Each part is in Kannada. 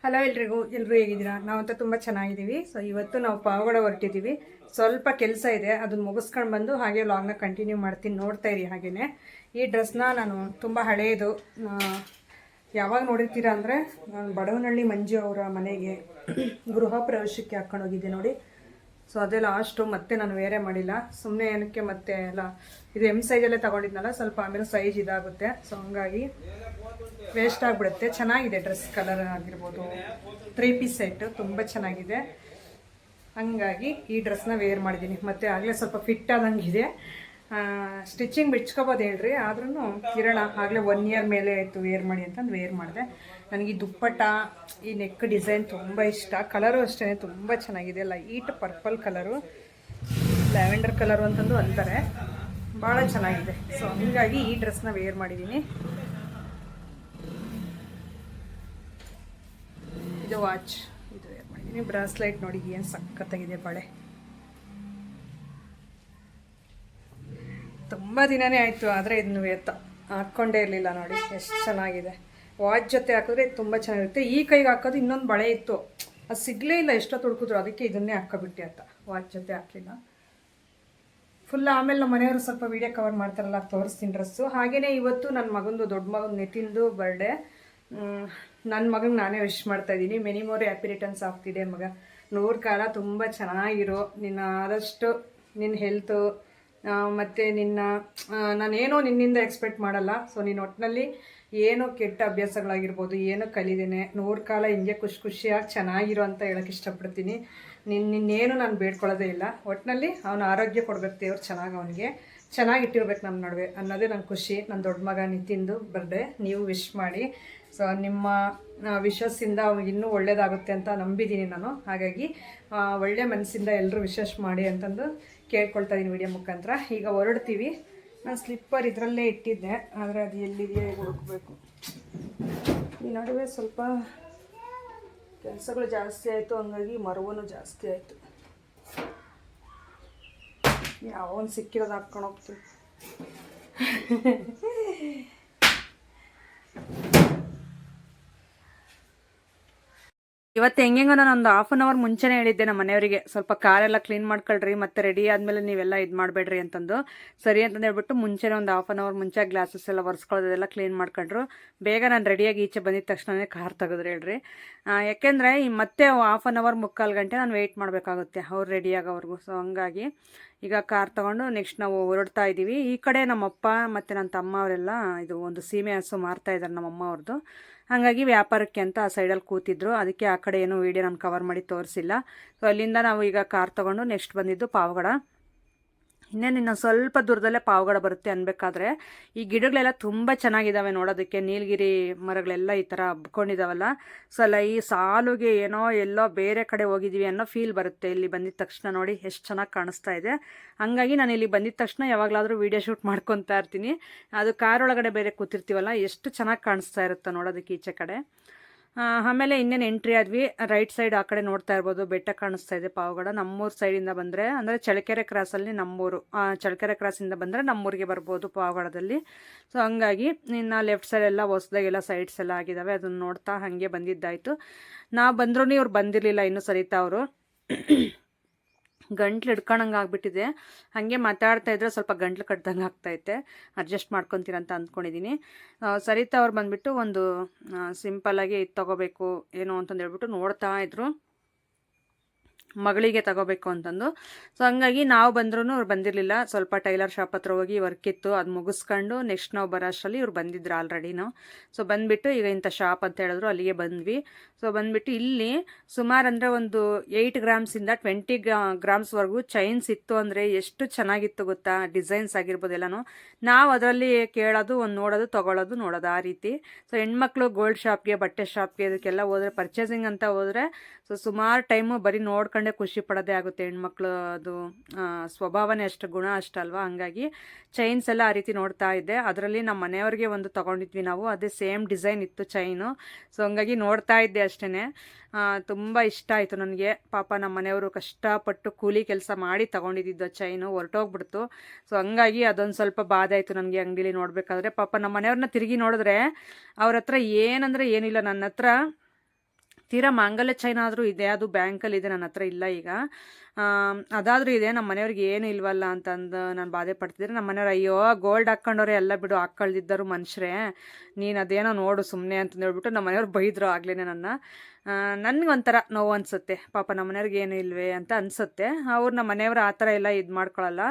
ಹಲೋ ಎಲ್ಲರೂ ಹೇಗಿದ್ದೀರಾ? ನಾವಂತೂ ತುಂಬ ಚೆನ್ನಾಗಿದ್ದೀವಿ. ಸೊ ಇವತ್ತು ನಾವು ಪಾವಗಡ ಹೊರಟಿದ್ದೀವಿ. ಸ್ವಲ್ಪ ಕೆಲಸ ಇದೆ, ಅದನ್ನ ಮುಗಿಸ್ಕೊಂಡು ಬಂದು ಹಾಗೆ ಲಾಗ್ನ ಕಂಟಿನ್ಯೂ ಮಾಡ್ತೀನಿ, ನೋಡ್ತಾ ಇರಿ. ಹಾಗೆಯೇ ಈ ಡ್ರೆಸ್ನ ನಾನು ತುಂಬ ಹಳೆಯದು, ಯಾವಾಗ ನೋಡಿರ್ತೀರಾ ಅಂದರೆ ನಾನು ಬಡವನಹಳ್ಳಿ ಮಂಜು ಅವರ ಮನೆಗೆ ಗೃಹ ಪ್ರವೇಶಕ್ಕೆ ಹಾಕ್ಕೊಂಡು ಹೋಗಿದ್ದೆ ನೋಡಿ. ಸೊ ಅದೇ ಲಾಸ್ಟು, ಮತ್ತೆ ನಾನು ವೇರೆ ಮಾಡಿಲ್ಲ. ಸುಮ್ಮನೆ ಏನಕ್ಕೆ ಮತ್ತೆ ಎಲ್ಲ ಇದು ಸೈಜಲ್ಲೇ ತೊಗೊಂಡಿದ್ನಲ್ಲ, ಸ್ವಲ್ಪ ಆಮೇಲೆ ಸೈಜ್ ಇದಾಗುತ್ತೆ. ಸೊ ಹಂಗಾಗಿ ವೇಸ್ಟ್ ಆಗಿಬಿಡುತ್ತೆ. ಚೆನ್ನಾಗಿದೆ ಡ್ರೆಸ್, ಕಲರ್ ಆಗಿರ್ಬೋದು, 3 ಪೀಸ್ ಸೆಟ್ ತುಂಬ ಚೆನ್ನಾಗಿದೆ. ಹಂಗಾಗಿ ಈ ಡ್ರೆಸ್ನ ವೇರ್ ಮಾಡಿದ್ದೀನಿ. ಮತ್ತು ಆಗಲೇ ಸ್ವಲ್ಪ ಫಿಟ್ ಆದಂಗಿದೆ. ಸ್ಟಿಚಿಂಗ್ ಬಿಚ್ಕೋಬೋದು ಹೇಳ್ರಿ, ಆದ್ರೂ ಇರೋಣ. ಆಗಲೇ 1 ಇಯರ್ ಮೇಲೆ ಆಯಿತು ವೇರ್ ಮಾಡಿ ಅಂತಂದು ವೇರ್ ಮಾಡಿದೆ. ನನಗೆ ಈ ದುಪ್ಪಟ್ಟ, ಈ ನೆಕ್ ಡಿಸೈನ್ ತುಂಬ ಇಷ್ಟ. ಕಲರು ಅಷ್ಟೇ ತುಂಬ ಚೆನ್ನಾಗಿದೆ. Light purple colour, lavender colour ಅಂತಂದು ಅಂತಾರೆ, ಭಾಳ ಚೆನ್ನಾಗಿದೆ. ಸೊ ಹೀಗಾಗಿ ಈ ಡ್ರೆಸ್ನ ವೇರ್ ಮಾಡಿದ್ದೀನಿ. ಇದು ವಾಚ್, ಇದು ವೇರ್ ಮಾಡಿದ್ದೀನಿ. ಬ್ರಾಸ್ಲೈಟ್ ನೋಡಿ ಏನು ಸಖತ್ತಾಗಿದೆ. ಬಳೆ ತುಂಬ ದಿನವೇ ಆಯಿತು, ಆದರೆ ಇದನ್ನು ಹಾಕ್ಕೊಂಡೇ ಇರಲಿಲ್ಲ. ನೋಡಿ ಎಷ್ಟು ಚೆನ್ನಾಗಿದೆ. ವಾಚ್ ಜೊತೆ ಹಾಕಿದ್ರೆ ಇದು ತುಂಬ ಚೆನ್ನಾಗಿರುತ್ತೆ. ಈ ಕೈಗೆ ಹಾಕೋದು ಇನ್ನೊಂದು ಬಳೆ ಇತ್ತು, ಅದು ಸಿಗಲೇ ಇಲ್ಲ, ಎಷ್ಟೊತ್ತು ಹುಡುಕಿದ್ರು. ಅದಕ್ಕೆ ಇದನ್ನೇ ಹಾಕ್ಕೊಬಿಟ್ಟೆ ಅಂತ, ವಾಚ್ ಜೊತೆ ಹಾಕಲಿಲ್ಲ. ಫುಲ್ ಆಮೇಲೆ ನಮ್ಮ ಮನೆಯವರು ಸ್ವಲ್ಪ ವೀಡಿಯೋ ಕವರ್ ಮಾಡ್ತಾರಲ್ಲ, ತೋರಿಸ್ತೀನಿ ಡ್ರೆಸ್ಸು. ಹಾಗೆಯೇ ಇವತ್ತು ನನ್ನ ಮಗಂದು, ದೊಡ್ಡ ಮಗನ ನಿತಿನ್ದು ಬರ್ಡೇ. ನನ್ನ ಮಗಂಗೆ ನಾನೇ ವಿಶ್ ಮಾಡ್ತಾಯಿದ್ದೀನಿ. Many more happy returns of the day ಮಗ. 100 ಕಾಲ ತುಂಬ ಚೆನ್ನಾಗಿರೋ. ನಿನ್ನ ಆದಷ್ಟು ನಿನ್ನ ಹೆಲ್ತು ಮತ್ತು ನಾನೇನೋ ನಿನ್ನಿಂದ ಎಕ್ಸ್ಪೆಕ್ಟ್ ಮಾಡಲ್ಲ. ಸೊ ನೀನು ಒಟ್ಟಿನಲ್ಲಿ ಏನೋ ಕೆಟ್ಟ ಅಭ್ಯಾಸಗಳಾಗಿರ್ಬೋದು ಏನೋ ಕಲಿದೇನೆ, 100 ಕಾಲ ಹಿಂಗೆ ಖುಷಿಯಾಗಿ ಚೆನ್ನಾಗಿರೋ ಅಂತ ಹೇಳೋಕ್ಕೆ ಇಷ್ಟಪಡ್ತೀನಿ. ನಿನ್ನೇನು ನಾನು ಬೇಡ್ಕೊಳ್ಳೋದೇ ಇಲ್ಲ. ಒಟ್ಟಿನಲ್ಲಿ ಅವನ ಆರೋಗ್ಯ ಕೊಡ್ಬೇಕು ದೇವ್ರು, ಚೆನ್ನಾಗಿ ಅವನಿಗೆ ಚೆನ್ನಾಗಿಟ್ಟಿರ್ಬೇಕು ನಮ್ಮ ನಡುವೆ ಅನ್ನೋದೇ ನನ್ನ ಖುಷಿ. ನನ್ನ ದೊಡ್ಡ ಮಗ ನಿತಿನ್ದು ಬರ್ಡೇ, ನೀವು ವಿಶ್ ಮಾಡಿ. ಸೊ ನಿಮ್ಮ ವಿಶಸ್ಸಿಂದ ಅವ್ನಿಗೆ ಇನ್ನೂ ಒಳ್ಳೇದಾಗುತ್ತೆ ಅಂತ ನಂಬಿದ್ದೀನಿ ನಾನು. ಹಾಗಾಗಿ ಒಳ್ಳೆ ಮನಸ್ಸಿಂದ ಎಲ್ಲರೂ ವಿಶಸ್ ಮಾಡಿ ಅಂತಂದು ಕೇಳ್ಕೊಳ್ತಾ ಇದ್ದೀನಿ ವಿಡಿಯೋ ಮುಖಾಂತರ. ಈಗ ಹೊರಡ್ತೀವಿ. ನಾನು ಸ್ಲಿಪ್ಪರ್ ಇದರಲ್ಲೇ ಇಟ್ಟಿದ್ದೆ, ಆದರೆ ಅದು ಎಲ್ಲಿದೆಯೇ ಹುಡುಕಬೇಕು. ಈ ನಡುವೆ ಸ್ವಲ್ಪ ಕೆಲಸಗಳು ಜಾಸ್ತಿ ಆಯಿತು, ಹಂಗಾಗಿ ಮರವೂ ಜಾಸ್ತಿ ಆಯಿತು. ಯಾವನು ಸಿಕ್ಕಿರೋದು ಹಾಕ್ಕೊಂಡು ಹೋಗ್ತೀನಿ. ಇವತ್ತು ಹೆಂಗೆಂಗೋ ನಾನು ಒಂದು 1/2 hour ಮುಂಚೆನೇ ಹೇಳಿದ್ದೆ ನಮ್ಮ ಮನೆಯವರಿಗೆ, ಸ್ವಲ್ಪ ಕಾರೆಲ್ಲ ಕ್ಲೀನ್ ಮಾಡ್ಕೊಳ್ರಿ, ಮತ್ತೆ ರೆಡಿ ಆದಮೇಲೆ ನೀವೆಲ್ಲ ಇದು ಮಾಡಬೇಡ್ರಿ ಅಂತಂದು. ಸರಿ ಅಂತಂದು ಹೇಳ್ಬಿಟ್ಟು ಮುಂಚೆನೇ ಒಂದು 1/2 hour ಮುಂಚೆ ಗ್ಲಾಸಸ್ ಎಲ್ಲ ಒರೆಸ್ಕೊಳ್ಳೋದೆಲ್ಲ ಕ್ಲೀನ್ ಮಾಡ್ಕೊಂಡ್ರು. ಬೇಗ ನಾನು ರೆಡಿಯಾಗಿ ಈಚೆ ಬಂದಿದ ತಕ್ಷಣವೇ ಕಾರ್ ತೆಗೆದ್ರು ಹೇಳ್ರಿ. ಯಾಕೆಂದರೆ ಈ ಮತ್ತೆ 1/2 hour 3/4 ಗಂಟೆ ನಾನು ವೆಯ್ಟ್ ಮಾಡಬೇಕಾಗುತ್ತೆ ಅವ್ರು ರೆಡಿಯಾಗೋವರೆಗೂ. ಸೊ ಹಂಗಾಗಿ ಈಗ ಕಾರ್ ತೊಗೊಂಡು ನೆಕ್ಸ್ಟ್ ನಾವು ಹೊರಡ್ತಾ ಇದ್ದೀವಿ. ಈ ಕಡೆ ನಮ್ಮಪ್ಪ ಮತ್ತು ನನ್ನ ತಮ್ಮ ಅವರೆಲ್ಲ ಇದು ಒಂದು ಸೀಮೆ ಹಸು ಮಾರ್ತಾ ಇದ್ದಾರೆ ನಮ್ಮಮ್ಮ ಅವ್ರದ್ದು. ಹಾಗಾಗಿ ವ್ಯಾಪಾರಕ್ಕೆ ಅಂತ ಆ ಸೈಡಲ್ಲಿ ಕೂತಿದ್ರು. ಅದಕ್ಕೆ ಆ ಕಡೆ ಏನೂ ವೀಡಿಯೋ ನಾನು ಕವರ್ ಮಾಡಿ ತೋರಿಸಿಲ್ಲ. ಸೊ ಅಲ್ಲಿಂದ ನಾವು ಈಗ ಕಾರ್ ತೊಗೊಂಡು ನೆಕ್ಸ್ಟ್ ಬಂದಿದ್ದು ಪಾವಗಡ. ಇನ್ನೇನು ಸ್ವಲ್ಪ ದೂರದಲ್ಲೇ ಪಾವಗಡ ಬರುತ್ತೆ ಅನ್ಬೇಕಾದ್ರೆ. ಈ ಗಿಡಗಳೆಲ್ಲ ತುಂಬ ಚೆನ್ನಾಗಿದ್ದಾವೆ ನೋಡೋದಕ್ಕೆ. ನೀಲಗಿರಿ ಮರಗಳೆಲ್ಲ ಈ ಥರ ಹಬ್ಕೊಂಡಿದ್ದಾವಲ್ಲ. ಸೊ ಅಲ್ಲ ಈ ಸಾಲುಗೆ ಏನೋ ಎಲ್ಲೋ ಬೇರೆ ಕಡೆ ಹೋಗಿದ್ದೀವಿ ಅನ್ನೋ ಫೀಲ್ ಬರುತ್ತೆ ಇಲ್ಲಿ ಬಂದಿದ ತಕ್ಷಣ. ನೋಡಿ ಎಷ್ಟು ಚೆನ್ನಾಗಿ ಕಾಣಿಸ್ತಾ ಇದೆ. ಹಂಗಾಗಿ ನಾನು ಇಲ್ಲಿ ಬಂದಿದ ತಕ್ಷಣ ಯಾವಾಗಲಾದರೂ ವೀಡಿಯೋ ಶೂಟ್ ಮಾಡ್ಕೊತಾ ಇರ್ತೀನಿ. ಅದು ಕಾರ್ ಒಳಗಡೆ ಬೇರೆ ಕೂತಿರ್ತೀವಲ್ಲ, ಎಷ್ಟು ಚೆನ್ನಾಗಿ ಕಾಣಿಸ್ತಾ ಇರುತ್ತೆ ನೋಡೋದಕ್ಕೆ ಈಚೆ ಕಡೆ. ಆಮೇಲೆ ಇನ್ನೇನು ಎಂಟ್ರಿ ಆದ್ವಿ. ರೈಟ್ ಸೈಡ್ ಆ ಕಡೆ ನೋಡ್ತಾ ಇರ್ಬೋದು, ಬೆಟ್ಟ ಕಾಣಿಸ್ತಾ ಇದೆ ಪಾವಗಡ. ನಮ್ಮೂರು ಸೈಡಿಂದ ಬಂದರೆ, ಅಂದರೆ ಚಳ್ಳಕೆರೆ ಕ್ರಾಸಲ್ಲಿ ನಮ್ಮೂರು, ಚಳ್ಳಕೆರೆ ಕ್ರಾಸಿಂದ ಬಂದರೆ ನಮ್ಮೂರಿಗೆ ಬರ್ಬೋದು ಪಾವಗಡದಲ್ಲಿ. ಸೊ ಹಂಗಾಗಿ ಇನ್ನು ಲೆಫ್ಟ್ ಸೈಡ್ ಎಲ್ಲ ಹೊಸದಾಗೆಲ್ಲ ಸೈಡ್ಸ್ ಎಲ್ಲ ಆಗಿದ್ದಾವೆ, ಅದನ್ನು ನೋಡ್ತಾ ಹಾಗೆ ಬಂದಿದ್ದಾಯಿತು. ನಾವು ಬಂದ್ರೂ ಇವ್ರು ಬಂದಿರಲಿಲ್ಲ ಇನ್ನೂ ಸರಿತಾ ಅವರು. ಗಂಟ್ಲು ಹಿಡ್ಕೊಂಡಂಗೆ ಆಗಿಬಿಟ್ಟಿದೆ. ಹಾಗೆ ಮಾತಾಡ್ತಾ ಇದ್ರೆ ಸ್ವಲ್ಪ ಗಂಟ್ಲು ಕಟ್ದಂಗೆ ಆಗ್ತೈತೆ. ಅಡ್ಜಸ್ಟ್ ಮಾಡ್ಕೊತೀರಂತ ಅಂದ್ಕೊಂಡಿದ್ದೀನಿ. ಸರಿತಾ ಅವ್ರು ಬಂದುಬಿಟ್ಟು ಒಂದು ಸಿಂಪಲ್ಲಾಗಿ ಇದು ತೊಗೋಬೇಕು ಏನು ಅಂತಂದು ಹೇಳ್ಬಿಟ್ಟು ನೋಡ್ತಾ ಇದ್ರು, ಮಗಳಿಗೆ ತಗೋಬೇಕು ಅಂತಂದು. ಸೊ ಹಂಗಾಗಿ ನಾವು ಬಂದ್ರೂ ಅವ್ರು ಬಂದಿರಲಿಲ್ಲ. ಸ್ವಲ್ಪ ಟೈಲರ್ ಶಾಪ್ ಹತ್ರ ಹೋಗಿ ವರ್ಕ್ ಇತ್ತು, ಅದು ಮುಗಿಸ್ಕೊಂಡು ನೆಕ್ಸ್ಟ್ ನಾವು ಬರೋ ಅಷ್ಟರಲ್ಲಿ ಇವ್ರು ಬಂದಿದ್ರು ಆಲ್ರೆಡಿನೂ. ಸೊ ಬಂದುಬಿಟ್ಟು ಈಗ ಇಂಥ ಶಾಪ್ ಅಂತ ಹೇಳಿದ್ರು, ಅಲ್ಲಿಗೆ ಬಂದ್ವಿ. ಸೊ ಬಂದುಬಿಟ್ಟು ಇಲ್ಲಿ ಸುಮಾರು ಅಂದರೆ ಒಂದು 8 ಗ್ರಾಮ್ಸಿಂದ 20 ಗ್ರಾಮ್ಸ್ವರೆಗೂ ಚೈನ್ಸ್ ಇತ್ತು. ಅಂದರೆ ಎಷ್ಟು ಚೆನ್ನಾಗಿತ್ತು ಗೊತ್ತಾ, ಡಿಸೈನ್ಸ್ ಆಗಿರ್ಬೋದು ಎಲ್ಲನೂ. ನಾವು ಅದರಲ್ಲಿ ಕೇಳೋದು, ಒಂದು ನೋಡೋದು, ತೊಗೊಳ್ಳೋದು, ನೋಡೋದು ಆ ರೀತಿ. ಸೊ ಹೆಣ್ಮಕ್ಳು ಗೋಲ್ಡ್ ಶಾಪ್ಗೆ, ಬಟ್ಟೆ ಶಾಪ್ಗೆ ಇದಕ್ಕೆಲ್ಲ ಹೋದರೆ, ಪರ್ಚೇಸಿಂಗ್ ಅಂತ ಹೋದರೆ ಸೊ ಸುಮಾರು ಟೈಮು ಬರೀ ನೋಡ್ಕೊಂಡೆ ಖುಷಿ ಪಡೋದೇ ಆಗುತ್ತೆ ಹೆಣ್ಮಕ್ಳು. ಅದು ಸ್ವಭಾವನೇ ಅಷ್ಟು, ಗುಣ ಅಷ್ಟಲ್ವಾ. ಹಂಗಾಗಿ ಚೈನ್ಸ್ ಎಲ್ಲ ಆ ರೀತಿ ನೋಡ್ತಾ ಇದ್ದೆ. ಅದರಲ್ಲಿ ನಮ್ಮ ಮನೆಯವ್ರಿಗೆ ಒಂದು ತೊಗೊಂಡಿದ್ವಿ ನಾವು, ಅದೇ ಸೇಮ್ ಡಿಸೈನ್ ಇತ್ತು ಚೈನು. ಸೊ ಹಂಗಾಗಿ ನೋಡ್ತಾ ಇದ್ದೆ ಅಷ್ಟೇ. ತುಂಬ ಇಷ್ಟ ಆಯಿತು ನನಗೆ. ಪಾಪ ನಮ್ಮ ಮನೆಯವರು ಕಷ್ಟಪಟ್ಟು ಕೂಲಿ ಕೆಲಸ ಮಾಡಿ ತೊಗೊಂಡಿದ್ದು ಚೈನು ಹೊರಟೋಗ್ಬಿಡ್ತು. ಸೊ ಹಂಗಾಗಿ ಅದೊಂದು ಸ್ವಲ್ಪ ಬಾಧೆ ಆಯಿತು ನನಗೆ ಅಂಗಡಿಲಿ ನೋಡಬೇಕಾದ್ರೆ. ಪಾಪ ನಮ್ಮ ಮನೆಯವ್ರನ್ನ ತಿರುಗಿ ನೋಡಿದ್ರೆ ಅವ್ರ ಹತ್ರ ಏನಂದರೆ ಏನಿಲ್ಲ. ನನ್ನ ಹತ್ರ ತೀರಾ ಮಾಂಗಲ್ಯ ಚೈನ್ ಆದರೂ ಇದೆ, ಅದು ಬ್ಯಾಂಕಲ್ಲಿ ಇದೆ, ನನ್ನ ಹತ್ರ ಇಲ್ಲ ಈಗ. ಅದಾದರೂ ಇದೆ. ನಮ್ಮ ಮನೆಯವ್ರಿಗೆ ಏನು ಇಲ್ವಲ್ಲ ಅಂತಂದು ನಾನು ಬಾಧೆ ಪಡ್ತಿದ್ರೆ, ನಮ್ಮ ಮನೆಯವ್ರು ಅಯ್ಯೋ ಗೋಲ್ಡ್ ಹಾಕ್ಕೊಂಡವ್ರೆ ಎಲ್ಲ ಬಿಡು, ಹಾಕ್ಕೊಳ್ದಿದ್ದರು ಮನುಷ್ಯರೇ, ನೀನು ಅದೇನೋ ನೋಡು ಸುಮ್ಮನೆ ಅಂತಂದು ಹೇಳ್ಬಿಟ್ಟು ನಮ್ಮ ಮನೆಯವ್ರು ಬೈದರು ಆಗಲೇ ನನ್ನ. ನನಗೊಂಥರ ನೋವು ಅನಿಸುತ್ತೆ, ಪಾಪ ನಮ್ಮ ಮನೆಯವ್ರಿಗೆ ಏನು ಇಲ್ವೇ ಅಂತ ಅನಿಸುತ್ತೆ. ಅವ್ರು ನಮ್ಮ ಮನೆಯವರು ಆ ಥರ ಎಲ್ಲ ಇದು ಮಾಡ್ಕೊಳ್ಳಲ್ಲ.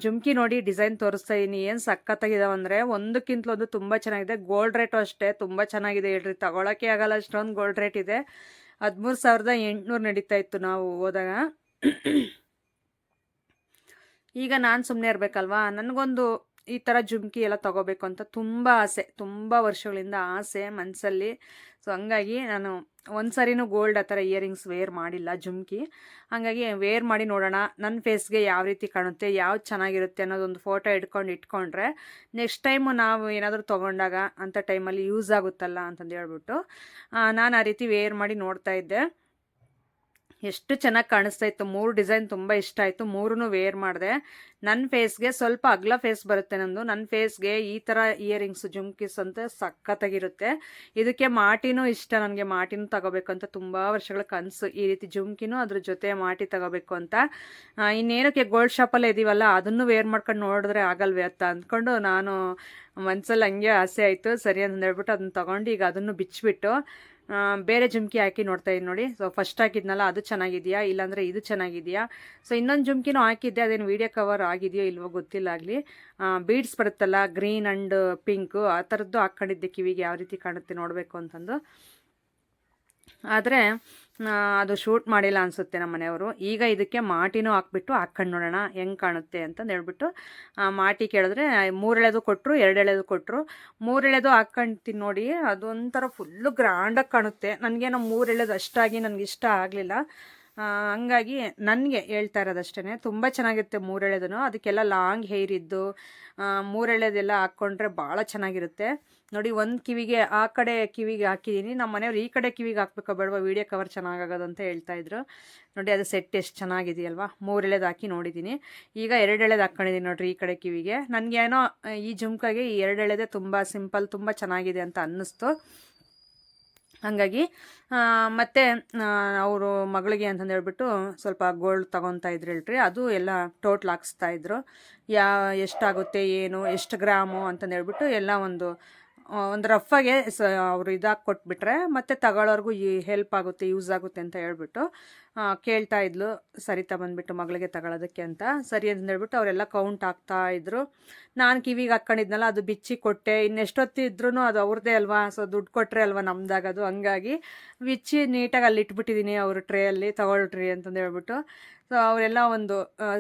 ಜುಮ್ಕಿ ನೋಡಿ ಡಿಸೈನ್ ತೋರಿಸ್ತಾ ಇದ್ದೀನಿ, ಏನು ಸಖತ್ತಾಗಿದ್ದಾವಂದರೆ ಒಂದಕ್ಕಿಂತಲೊಂದು ತುಂಬ ಚೆನ್ನಾಗಿದೆ. ಗೋಲ್ಡ್ ರೇಟು ಅಷ್ಟೇ ತುಂಬ ಚೆನ್ನಾಗಿದೆ ಹೇಳ್ರಿ, ತಗೊಳಕ್ಕೆ ಆಗಲ್ಲ ಅಷ್ಟೊಂದು ಗೋಲ್ಡ್ ರೇಟ್ ಇದೆ. 13,800 ನಡೀತಾ ಇತ್ತು ನಾವು ಹೋದಾಗ. ಈಗ ನಾನು ಸುಮ್ಮನೆ ಇರಬೇಕಲ್ವಾ, ನನಗೊಂದು ಈ ಥರ ಜುಮ್ಕಿ ಎಲ್ಲ ತೊಗೋಬೇಕು ಅಂತ ತುಂಬ ಆಸೆ, ತುಂಬ ವರ್ಷಗಳಿಂದ ಆಸೆ ಮನಸ್ಸಲ್ಲಿ. ಸೊ ಹಂಗಾಗಿ ನಾನು ಒಂದು ಸರಿನೂ ಗೋಲ್ಡ್ ಆ ಥರ ಇಯರಿಂಗ್ಸ್ ವೇರ್ ಮಾಡಿಲ್ಲ, ಜುಮ್ಕಿ. ಹಾಗಾಗಿ ವೇರ್ ಮಾಡಿ ನೋಡೋಣ ನನ್ನ ಫೇಸ್ಗೆ ಯಾವ ರೀತಿ ಕಾಣುತ್ತೆ, ಯಾವ್ದು ಚೆನ್ನಾಗಿರುತ್ತೆ ಅನ್ನೋದೊಂದು ಫೋಟೋ ಇಟ್ಕೊಂಡ್ರೆ ನೆಕ್ಸ್ಟ್ ಟೈಮು ನಾವು ಏನಾದರೂ ತೊಗೊಂಡಾಗ ಅಂಥ ಟೈಮಲ್ಲಿ ಯೂಸ್ ಆಗುತ್ತಲ್ಲ ಅಂತಂದು ಹೇಳ್ಬಿಟ್ಟು ನಾನು ಆ ರೀತಿ ವೇರ್ ಮಾಡಿ ನೋಡ್ತಾ ಇದ್ದೆ. ಎಷ್ಟು ಚೆನ್ನಾಗಿ ಕಾಣಿಸ್ತಾ ಇತ್ತು. 3 ಡಿಸೈನ್ ತುಂಬ ಇಷ್ಟ ಆಯಿತು, 3 ವೇರ್ ಮಾಡಿದೆ. ನನ್ನ ಫೇಸ್ಗೆ ಸ್ವಲ್ಪ ಅಗ್ಲ ಫೇಸ್ ಬರುತ್ತೆ ನಂದು, ನನ್ನ ಫೇಸ್ಗೆ ಈ ಥರ ಇಯರಿಂಗ್ಸ್ ಜುಮ್ಕಿಸ್ ಅಂತ ಸಖತ್ತಾಗಿರುತ್ತೆ. ಇದಕ್ಕೆ ಮಾಟಿನೂ ಇಷ್ಟ ನನಗೆ, ಮಾಟಿನೂ ತಗೋಬೇಕು ಅಂತ ತುಂಬ ವರ್ಷಗಳ ಕನಸು, ಈ ರೀತಿ ಜುಮ್ಕಿನೂ ಅದ್ರ ಜೊತೆ ಮಾಟಿ ತಗೋಬೇಕು ಅಂತ. ಇನ್ನೇನಕ್ಕೆ ಗೋಲ್ಡ್ ಶಾಪಲ್ಲೇ ಇದೀವಲ್ಲ, ಅದನ್ನು ವೇರ್ ಮಾಡ್ಕೊಂಡು ನೋಡಿದ್ರೆ ಆಗಲ್ವೇ ಅಂತ ಅಂದ್ಕೊಂಡು ನಾನು ಮನಸ್ಸಲ್ಲಿ ಹಂಗೆ ಆಸೆ ಆಯಿತು. ಸರಿ ಅಂತ ಹೇಳ್ಬಿಟ್ಟು ಅದನ್ನು ತೊಗೊಂಡು ಈಗ ಅದನ್ನು ಬಿಚ್ಚಿಬಿಟ್ಟು ಬೇರೆ ಜುಮ್ಕಿ ಹಾಕಿ ನೋಡ್ತಾ ಇದ್ದೀನಿ ನೋಡಿ. ಸೊ ಫಸ್ಟ್ ಹಾಕಿದ್ನಲ್ಲ ಅದು ಚೆನ್ನಾಗಿದೆಯಾ ಇಲ್ಲಾಂದರೆ ಇದು ಚೆನ್ನಾಗಿದೆಯಾ. ಸೊ ಇನ್ನೊಂದು ಜುಮ್ಕಿನೂ ಹಾಕಿದ್ದೆ, ಅದೇನು ವೀಡಿಯೋ ಕವರ್ ಆಗಿದೆಯೋ ಇಲ್ವೋ ಗೊತ್ತಿಲ್ಲ. ಆಗಲಿ ಬೀಡ್ಸ್ ಬರುತ್ತಲ್ಲ ಗ್ರೀನ್ ಆ್ಯಂಡ್ ಪಿಂಕು, ಆ ಥರದ್ದು ಹಾಕ್ಕೊಂಡಿದ್ದೆ ಕಿವಿಗೆ, ಯಾವ ರೀತಿ ಕಾಣುತ್ತೆ ನೋಡಬೇಕು ಅಂತಂದು. ಆದರೆ ಅದು ಶೂಟ್ ಮಾಡಿಲ್ಲ ಅನಿಸುತ್ತೆ ನಮ್ಮ ಮನೆಯವರು. ಈಗ ಇದಕ್ಕೆ ಮಾಟಿನೂ ಹಾಕ್ಬಿಟ್ಟು ಹಾಕ್ಕೊಂಡು ನೋಡೋಣ ಹೆಂಗೆ ಕಾಣುತ್ತೆ ಅಂತಂದು ಹೇಳ್ಬಿಟ್ಟು ಮಾಟಿ ಕೇಳಿದ್ರೆ 3 ಎಳೆದು ಕೊಟ್ಟರು, 2 ಎಳೆದು ಕೊಟ್ಟರು. 3 ಎಳೆದು ಹಾಕ್ಕೊಂತೀನಿ ನೋಡಿ, ಅದೊಂಥರ ಫುಲ್ಲು ಗ್ರ್ಯಾಂಡಾಗಿ ಕಾಣುತ್ತೆ. ನನಗೇನೋ 3 ಎಳೆದು ಅಷ್ಟಾಗಿ ನನಗೆ ಇಷ್ಟ ಆಗಲಿಲ್ಲ. ಹಂಗಾಗಿ ನನಗೆ ಹೇಳ್ತಾ ಇರೋದಷ್ಟೇ, ತುಂಬ ಚೆನ್ನಾಗಿರುತ್ತೆ 3 ಎಳೆದೂ. ಅದಕ್ಕೆಲ್ಲ ಲಾಂಗ್ ಹೇರ್ ಇದ್ದು 3 ಎಳೆದೆಲ್ಲ ಹಾಕ್ಕೊಂಡ್ರೆ ಭಾಳ ಚೆನ್ನಾಗಿರುತ್ತೆ ನೋಡಿ. ಒಂದು ಕಿವಿಗೆ ಆ ಕಡೆ ಕಿವಿಗೆ ಹಾಕಿದ್ದೀನಿ, ನಮ್ಮ ಮನೆಯವ್ರು ಈ ಕಡೆ ಕಿವಿಗೆ ಹಾಕ್ಬೇಕೋ ಬೇಡವಾ, ವೀಡಿಯೋ ಕವರ್ ಚೆನ್ನಾಗಾಗೋದು ಅಂತ ಹೇಳ್ತಾಯಿದ್ರು ನೋಡಿ. ಅದು ಸೆಟ್ ಎಷ್ಟು ಚೆನ್ನಾಗಿದೆಯಲ್ವಾ. 3 ಎಳೆದು ಹಾಕಿ ನೋಡಿದ್ದೀನಿ, ಈಗ 2 ಎಳೆದು ಹಾಕ್ಕೊಂಡಿದ್ದೀನಿ ನೋಡಿರಿ ಈ ಕಡೆ ಕಿವಿಗೆ. ನನಗೇನೋ ಈ ಜುಮ್ಕಾಗೆ ಈ 2 ಎಳೆದೇ ತುಂಬ ಸಿಂಪಲ್, ತುಂಬ ಚೆನ್ನಾಗಿದೆ ಅಂತ ಅನ್ನಿಸ್ತು. ಹಾಗಾಗಿ ಮತ್ತು ಅವರು ಮಗಳಿಗೆ ಅಂತಂದು ಹೇಳ್ಬಿಟ್ಟು ಸ್ವಲ್ಪ ಗೋಲ್ಡ್ ತೊಗೊತಾ ಇದ್ರು ಹೇಳ್ರಿ, ಅದು ಎಲ್ಲ ಟೋಟ್ಲ್ ಹಾಕ್ಸ್ತಾಯಿದ್ರು. ಎಷ್ಟಾಗುತ್ತೆ ಏನು ಎಷ್ಟು ಗ್ರಾಮು ಅಂತಂದು ಹೇಳ್ಬಿಟ್ಟು ಎಲ್ಲ ಒಂದು ರಫಾಗೆ ಅವರು ಇದಾಗಿ ಕೊಟ್ಬಿಟ್ರೆ ಮತ್ತು ತಗೊಳ್ಳೋರ್ಗೂ ಹೆಲ್ಪ್ ಆಗುತ್ತೆ, ಯೂಸ್ ಆಗುತ್ತೆ ಅಂತ ಹೇಳ್ಬಿಟ್ಟು ಕೇಳ್ತಾ ಇದ್ಲು ಸರಿತಾ ಬಂದುಬಿಟ್ಟು ಮಗಳಿಗೆ ತಗೊಳ್ಳೋದಕ್ಕೆ ಅಂತ. ಸರಿ ಅಂತ ಹೇಳ್ಬಿಟ್ಟು ಅವರೆಲ್ಲ ಕೌಂಟ್ ಹಾಕ್ತಾಯಿದ್ರು. ನಾನು ಕಿವಿಗೆ ಹಾಕ್ಕೊಂಡಿದ್ನಲ್ಲ ಅದು ಬಿಚ್ಚಿ ಕೊಟ್ಟೆ, ಇನ್ನೆಷ್ಟೊತ್ತಿದ್ರೂ ಅದು ಅವ್ರದ್ದೇ ಅಲ್ವಾ, ಸೊ ದುಡ್ಡು ಕೊಟ್ಟರೆ ಅಲ್ವಾ ನಮ್ದಾಗೋದು. ಹಂಗಾಗಿ ಬಿಚ್ಚಿ ನೀಟಾಗಿ ಅಲ್ಲಿ ಇಟ್ಬಿಟ್ಟಿದ್ದೀನಿ ಅವರು ಟ್ರೇಯಲ್ಲಿ, ತಗೊಳ್ರಿ ಅಂತಂದು ಹೇಳ್ಬಿಟ್ಟು. ಸೊ ಅವರೆಲ್ಲ ಒಂದು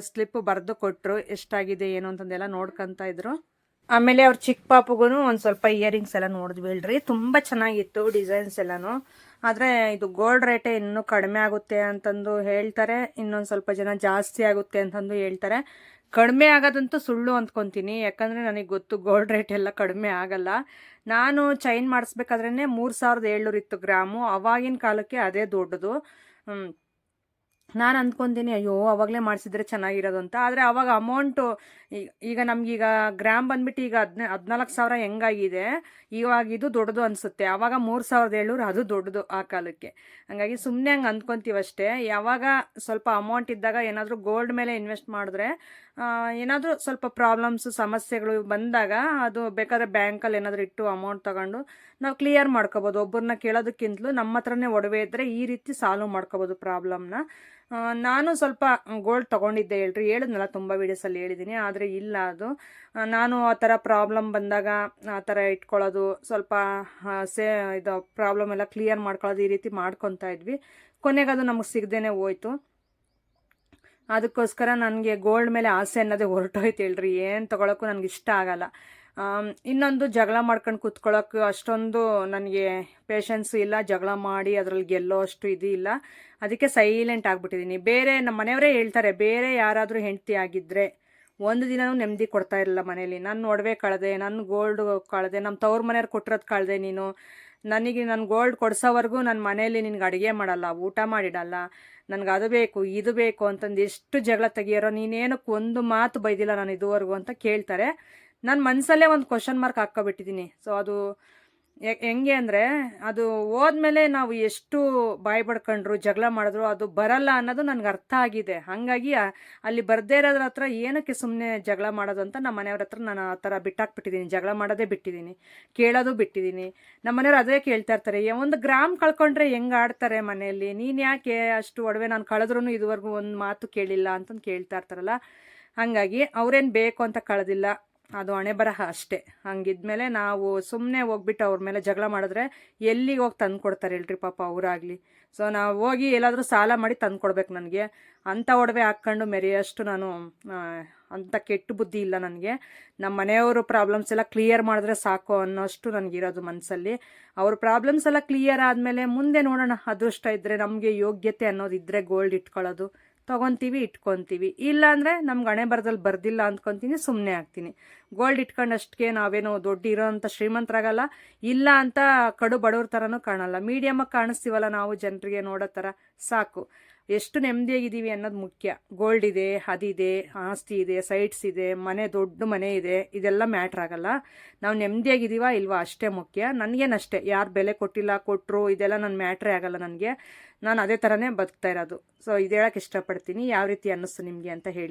ಸ್ಲಿಪ್ಪು ಬರೆದು ಕೊಟ್ಟರು, ಎಷ್ಟಾಗಿದೆ ಏನು ಅಂತಂದೆಲ್ಲ ನೋಡ್ಕೊತಾ ಇದ್ರು. ಆಮೇಲೆ ಅವ್ರ ಚಿಕ್ಕ ಪಾಪುಗೂ ಒಂದು ಸ್ವಲ್ಪ ಇಯರಿಂಗ್ಸ್ ಎಲ್ಲ ನೋಡಿದ್ವಿ ಹೇಳ್ರಿ, ತುಂಬ ಚೆನ್ನಾಗಿತ್ತು ಡಿಸೈನ್ಸ್ ಎಲ್ಲನೂ. ಆದರೆ ಇದು ಗೋಲ್ಡ್ ರೇಟೇ ಇನ್ನೂ ಕಡಿಮೆ ಆಗುತ್ತೆ ಅಂತಂದು ಹೇಳ್ತಾರೆ, ಇನ್ನೊಂದು ಸ್ವಲ್ಪ ಜನ ಜಾಸ್ತಿ ಆಗುತ್ತೆ ಅಂತಂದು ಹೇಳ್ತಾರೆ. ಕಡಿಮೆ ಆಗೋದಂತೂ ಸುಳ್ಳು ಅಂದ್ಕೊತೀನಿ, ಯಾಕಂದರೆ ನನಗೆ ಗೊತ್ತು ಗೋಲ್ಡ್ ರೇಟ್ ಎಲ್ಲ ಕಡಿಮೆ ಆಗಲ್ಲ. ನಾನು ಚೈನ್ ಮಾಡಿಸ್ಬೇಕಾದ್ರೇ 3,700 ಇತ್ತು ಗ್ರಾಮು, ಅವಾಗಿನ ಕಾಲಕ್ಕೆ ಅದೇ ದೊಡ್ಡದು. ನಾನು ಅಂದ್ಕೊತೀನಿ ಅಯ್ಯೋ ಅವಾಗಲೇ ಮಾಡಿಸಿದ್ರೆ ಚೆನ್ನಾಗಿರೋದು ಅಂತ. ಆದರೆ ಆವಾಗ ಅಮೌಂಟು ಈಗ ನಮಗೀಗ ಗ್ರಾಮ್ ಬಂದುಬಿಟ್ಟು ಈಗ 14,000 ಹೆಂಗಾಗಿದೆ, ಇವಾಗ ಇದು ದೊಡ್ಡದು ಅನಿಸುತ್ತೆ. ಆವಾಗ 3,700 ಅದು ದೊಡ್ಡದು ಆ ಕಾಲಕ್ಕೆ. ಹಾಗಾಗಿ ಸುಮ್ಮನೆ ಹಂಗೆ ಅಂದ್ಕೊತೀವಿ ಅಷ್ಟೇ. ಯಾವಾಗ ಸ್ವಲ್ಪ ಅಮೌಂಟ್ ಇದ್ದಾಗ ಏನಾದರೂ ಗೋಲ್ಡ್ ಮೇಲೆ ಇನ್ವೆಸ್ಟ್ ಮಾಡಿದ್ರೆ ಏನಾದರೂ ಸ್ವಲ್ಪ ಪ್ರಾಬ್ಲಮ್ಸು ಸಮಸ್ಯೆಗಳು ಬಂದಾಗ ಅದು ಬೇಕಾದರೆ ಬ್ಯಾಂಕಲ್ಲಿ ಏನಾದರೂ ಇಟ್ಟು ಅಮೌಂಟ್ ತೊಗೊಂಡು ನಾವು ಕ್ಲಿಯರ್ ಮಾಡ್ಕೋಬೋದು. ಒಬ್ಬರನ್ನ ಕೇಳೋದಕ್ಕಿಂತಲೂ ನಮ್ಮ ಹತ್ರನೇ ಒಡವೆ ಇದ್ದರೆ ಈ ರೀತಿ ಸಾಲ್ವ್ ಮಾಡ್ಕೋಬೋದು ಪ್ರಾಬ್ಲಮ್ನ. ನಾನು ಸ್ವಲ್ಪ ಗೋಲ್ಡ್ ತೊಗೊಂಡಿದ್ದೆ ಹೇಳ್ರಿ, ಹೇಳಿದ್ನಲ್ಲ ತುಂಬ ವೀಡಿಯೋಸಲ್ಲಿ ಹೇಳಿದ್ದೀನಿ. ಆದರೆ ಇಲ್ಲ, ಅದು ನಾನು ಆ ಥರ ಪ್ರಾಬ್ಲಮ್ ಬಂದಾಗ ಆ ಥರ ಇಟ್ಕೊಳ್ಳೋದು, ಸ್ವಲ್ಪ ಇದು ಪ್ರಾಬ್ಲಮ್ ಎಲ್ಲ ಕ್ಲಿಯರ್ ಮಾಡ್ಕೊಳ್ಳೋದು, ಈ ರೀತಿ ಮಾಡ್ಕೊತಾ ಇದ್ವಿ. ಕೊನೆಗೆ ಅದು ನಮಗೆ ಸಿಗದೇನೆ ಹೋಯ್ತು. ಅದಕ್ಕೋಸ್ಕರ ನನಗೆ ಗೋಲ್ಡ್ ಮೇಲೆ ಆಸೆ ಅನ್ನೋದೇ ಹೊರಟೋಯ್ತು ಹೇಳ್ರಿ, ಏನು ತೊಗೊಳಕ್ಕೂ ನನಗೆ ಇಷ್ಟ ಆಗಲ್ಲ. ಇನ್ನೊಂದು ಜಗಳ ಮಾಡ್ಕೊಂಡು ಕೂತ್ಕೊಳ್ಳೋಕೆ ಅಷ್ಟೊಂದು ನನಗೆ ಪೇಷನ್ಸ್ ಇಲ್ಲ, ಜಗಳ ಮಾಡಿ ಅದರಲ್ಲಿ ಗೆಲ್ಲೋ ಅಷ್ಟು ಇದು ಇಲ್ಲ. ಅದಕ್ಕೆ ಸೈಲೆಂಟ್ ಆಗಿಬಿಟ್ಟಿದ್ದೀನಿ. ಬೇರೆ ನಮ್ಮ ಮನೆಯವರೇ ಹೇಳ್ತಾರೆ, ಬೇರೆ ಯಾರಾದರೂ ಹೆಂಡತಿ ಆಗಿದ್ದರೆ ಒಂದು ದಿನವೂ ನೆಮ್ಮದಿ ಕೊಡ್ತಾ ಇರಲಿಲ್ಲ ಮನೇಲಿ. ನನ್ನ ಒಡವೆ ಕಳೆದೆ, ನನ್ನ ಗೋಲ್ಡ್ ಕಳೆದೆ, ನಮ್ಮ ತವ್ರ ಮನೆಯವ್ರು ಕೊಟ್ಟಿರೋದು ಕಳೆದೆ ನೀನು, ನನಗೆ ನನ್ನ ಗೋಲ್ಡ್ ಕೊಡ್ಸೋವರೆಗೂ ನನ್ನ ಮನೇಲಿ ನಿನ್ಗೆ ಅಡುಗೆ ಮಾಡಲ್ಲ, ಊಟ ಮಾಡಿಡಲ್ಲ, ನನಗೆ ಅದು ಬೇಕು ಇದು ಬೇಕು ಅಂತಂದು ಎಷ್ಟು ಜಗಳ ತೆಗಿಯೋರೋ, ನೀನೇನಕ್ಕೆ ಒಂದು ಮಾತು ಬೈದಿಲ್ಲ ನಾನು ಇದುವರೆಗೂ ಅಂತ ಕೇಳ್ತಾರೆ. ನನ್ನ ಮನಸ್ಸಲ್ಲೇ ಒಂದು ಕ್ವಶನ್ ಮಾರ್ಕ್ ಹಾಕ್ಕೊಬಿಟ್ಟಿದ್ದೀನಿ. ಸೊ ಅದು ಹೆಂಗೆ ಅಂದರೆ ಅದು ಹೋದ್ಮೇಲೆ ನಾವು ಎಷ್ಟು ಬಾಯಿ ಬಡ್ಕೊಂಡ್ರು ಜಗಳ ಮಾಡಿದ್ರು ಅದು ಬರಲ್ಲ ಅನ್ನೋದು ನನಗೆ ಅರ್ಥ ಆಗಿದೆ. ಹಾಗಾಗಿ ಅಲ್ಲಿ ಬರದೇ ಇರೋದ್ರ ಹತ್ರ ಏನಕ್ಕೆ ಸುಮ್ಮನೆ ಜಗಳ ಮಾಡೋದು ಅಂತ ನಮ್ಮ ಮನೆಯವ್ರ ಹತ್ರ ನಾನು ಆ ಥರ ಬಿಟ್ಟಾಕ್ಬಿಟ್ಟಿದ್ದೀನಿ. ಜಗಳ ಮಾಡೋದೇ ಬಿಟ್ಟಿದ್ದೀನಿ, ಕೇಳೋದು ಬಿಟ್ಟಿದ್ದೀನಿ. ನಮ್ಮ ಮನೆಯವ್ರು ಅದೇ ಕೇಳ್ತಾ ಇರ್ತಾರೆ, ಒಂದು ಗ್ರಾಮ್ ಕಳ್ಕೊಂಡ್ರೆ ಹೆಂಗೆ ಆಡ್ತಾರೆ ಮನೆಯಲ್ಲಿ, ನೀನು ಯಾಕೆ ಅಷ್ಟು ಒಡವೆ ನಾನು ಕಳೆದ್ರೂ ಇದುವರೆಗೂ ಒಂದು ಮಾತು ಕೇಳಿಲ್ಲ ಅಂತಂದು ಕೇಳ್ತಾ ಇರ್ತಾರಲ್ಲ. ಹಾಗಾಗಿ ಅವ್ರೇನು ಬೇಕು ಅಂತ ಕಳೆದಿಲ್ಲ, ಅದು ಹಣೆ ಬರಹ ಅಷ್ಟೇ. ಹಂಗಿದ್ಮೇಲೆ ನಾವು ಸುಮ್ಮನೆ ಹೋಗ್ಬಿಟ್ಟು ಅವ್ರ ಮೇಲೆ ಜಗಳ ಮಾಡಿದ್ರೆ ಎಲ್ಲಿಗೆ ಹೋಗಿ ತಂದು ಕೊಡ್ತಾರೆ ಹೇಳ್ರಿ ಪಾಪ ಅವರಾಗಲಿ. ಸೊ ನಾವು ಹೋಗಿ ಎಲ್ಲಾದರೂ ಸಾಲ ಮಾಡಿ ತಂದು ಕೊಡ್ಬೇಕು ನನಗೆ. ಅಂಥ ಒಡವೆ ಹಾಕ್ಕೊಂಡು ಮೆರೆಯೋಷ್ಟು ನಾನು ಅಂಥ ಕೆಟ್ಟ ಬುದ್ಧಿ ಇಲ್ಲ ನನಗೆ. ನಮ್ಮ ಮನೆಯವರು ಪ್ರಾಬ್ಲಮ್ಸ್ ಎಲ್ಲ ಕ್ಲಿಯರ್ ಮಾಡಿದ್ರೆ ಸಾಕು ಅನ್ನೋಷ್ಟು ನನಗಿರೋದು ಮನಸ್ಸಲ್ಲಿ. ಅವ್ರ ಪ್ರಾಬ್ಲಮ್ಸ್ ಎಲ್ಲ ಕ್ಲಿಯರ್ ಆದಮೇಲೆ ಮುಂದೆ ನೋಡೋಣ, ಅದೃಷ್ಟ ಇದ್ದರೆ ನಮಗೆ ಯೋಗ್ಯತೆ ಅನ್ನೋದಿದ್ದರೆ ಗೋಲ್ಡ್ ಇಟ್ಕೊಳ್ಳೋದು ತೊಗೊತೀವಿ, ಇಟ್ಕೊತೀವಿ. ಇಲ್ಲಾಂದರೆ ನಮ್ಗೆ ಹಣೆ ಬರದಲ್ಲಿ ಬರ್ದಿಲ್ಲ ಅಂದ್ಕೊತೀನಿ, ಸುಮ್ಮನೆ ಆಗ್ತೀನಿ. ಗೋಲ್ಡ್ ಇಟ್ಕೊಂಡಷ್ಟಕ್ಕೆ ನಾವೇನೋ ದೊಡ್ಡ ಇರೋ ಅಂಥ ಶ್ರೀಮಂತರಾಗಲ್ಲ, ಇಲ್ಲ ಅಂತ ಕಡು ಬಡವ್ರ ಥರನೂ ಕಾಣಲ್ಲ. ಮೀಡಿಯಮಾಗಿ ಕಾಣಿಸ್ತೀವಲ್ಲ ನಾವು ಜನರಿಗೆ ನೋಡೋ ಥರ, ಸಾಕು. ಎಷ್ಟು ನೆಮ್ಮದಿಯಾಗಿದ್ದೀವಿ ಅನ್ನೋದು ಮುಖ್ಯ. ಗೋಲ್ಡ್ ಇದೆ, ಅದಿದೆ, ಆಸ್ತಿ ಇದೆ, ಸೈಟ್ಸ್ ಇದೆ, ದೊಡ್ಡ ಮನೆ ಇದೆ, ಇದೆಲ್ಲ ಮ್ಯಾಟ್ರ್ ಆಗಲ್ಲ. ನಾವು ನೆಮ್ಮದಿಯಾಗಿದ್ದೀವಾ ಇಲ್ವಾ ಅಷ್ಟೇ ಮುಖ್ಯ. ನನಗೇನಷ್ಟೇ, ಯಾರು ಬೆಲೆ ಕೊಟ್ಟಿಲ್ಲ ಕೊಟ್ಟರು ಇದೆಲ್ಲ ನನ್ನ ಮ್ಯಾಟ್ರೇ ಆಗಲ್ಲ ನನಗೆ. ನಾನು ಅದೇ ಥರನೇ ಬದುಕ್ತಾ ಇರೋದು. ಸೊ ಇದು ಹೇಳೋಕ್ಕೆ ಇಷ್ಟಪಡ್ತೀನಿ. ಯಾವ ರೀತಿ ಅನ್ನಿಸ್ತು ನಿಮಗೆ ಅಂತ ಹೇಳಿ.